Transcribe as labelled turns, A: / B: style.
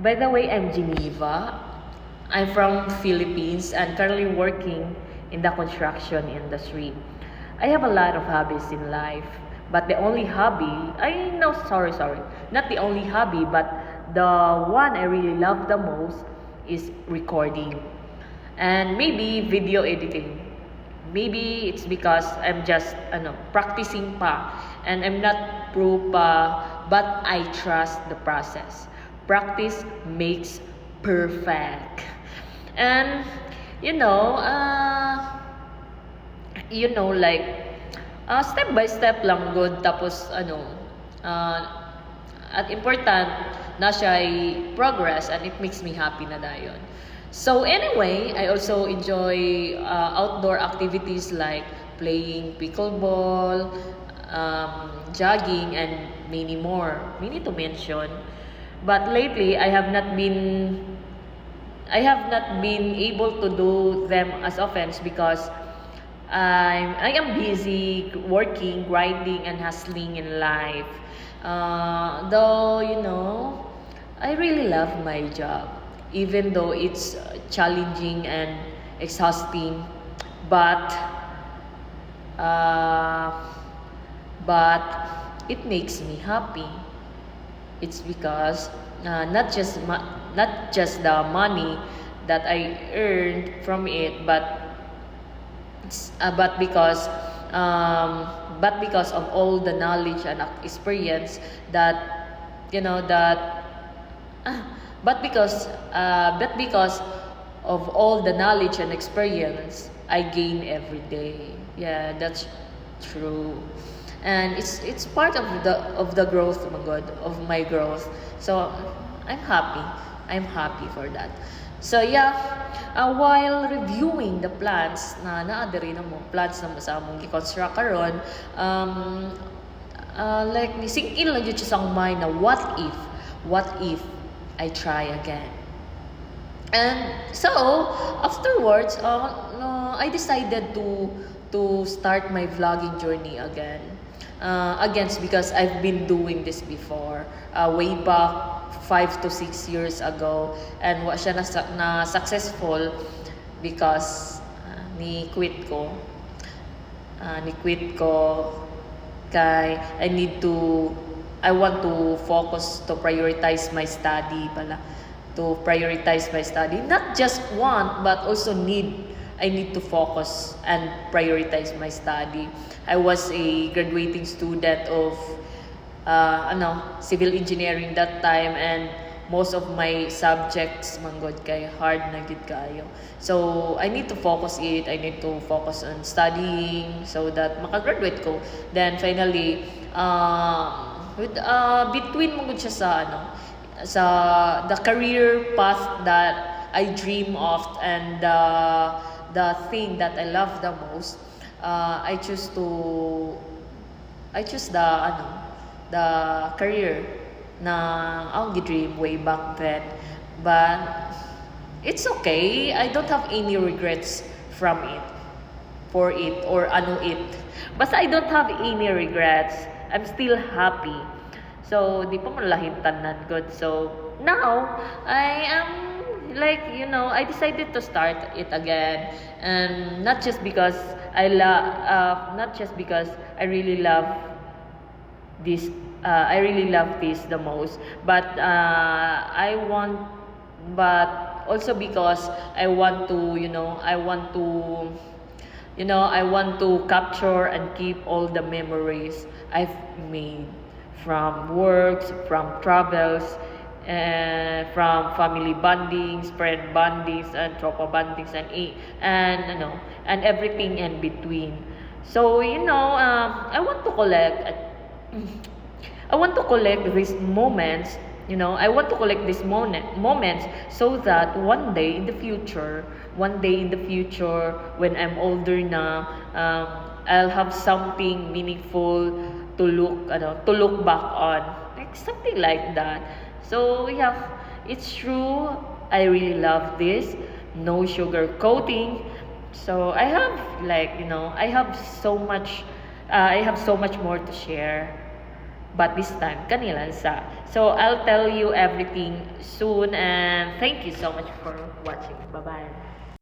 A: By the way, I'm Geneva. I'm from Philippines and currently working in the construction industry. I have a lot of hobbies in life, but the only hobby, I no sorry, not the only hobby, but the one I really love the most is recording and maybe video editing. Maybe it's because I'm just practicing pa and I'm not pro pa, but I trust the process. Practice makes perfect. And you know, like step by step lang good tapos uh, at important na siya ay progress and it makes me happy na dayon. So anyway, I also enjoy outdoor activities like playing pickleball, jogging, and many more. Many to mention. But lately, I have not been able to do them as often because I am busy working, grinding, and hustling in life. Though I really love my job, even though it's challenging and exhausting. But uh, but it makes me happy. It's because not just the money that I earned from it, but because of all the knowledge and experience that that ah, but because of all the knowledge and experience I gain every day. Yeah, that's true. And it's part of the growth, my God, of my growth. So I'm happy. I'm happy for that. So yeah, while reviewing the plans na naadiri na mo, plans na mo sa among gi-construct karon, like ni sink in lang jud siya sa akong mind na what if I try again. And so afterwards, I decided to start my vlogging journey again. Again, because I've been doing this before, way back 5 to 6 years ago, and wa siya na successful because ni quit ko kay I want to focus to prioritize my study pala to prioritize my study, not just want but also I need to focus and prioritize my study. I was a graduating student of civil engineering that time, and most of my subjects manggod kay hard na gid kayo. So I need to focus it. I need to focus on studying so that makagraduate ko. Then finally with between mo siya sa the career path that I dream of and the thing that I love the most. I choose the career na ako gi-dream way back then. But it's okay. I don't have any regrets from it, for it, or it. Basta I don't have any regrets. I'm still happy. So, di pa man lahing tanan good. So, now, I am I decided to start it again. And not just because not just because I really love this the most, but but also because I want to I want to capture and keep all the memories I've made from works, from travels, from family bondings, friend bondings, and tropa bondings, and everything in between. So I want to collect these moments. I want to collect these moments so that one day in the future, when I'm older na, I'll have something meaningful to look back on, like something like that. So yeah, it's true. I really love this. No sugar coating. So I have I have so much more to share. but this time kanilansa. So I'll tell you everything soon, and thank you so much for watching. Bye bye.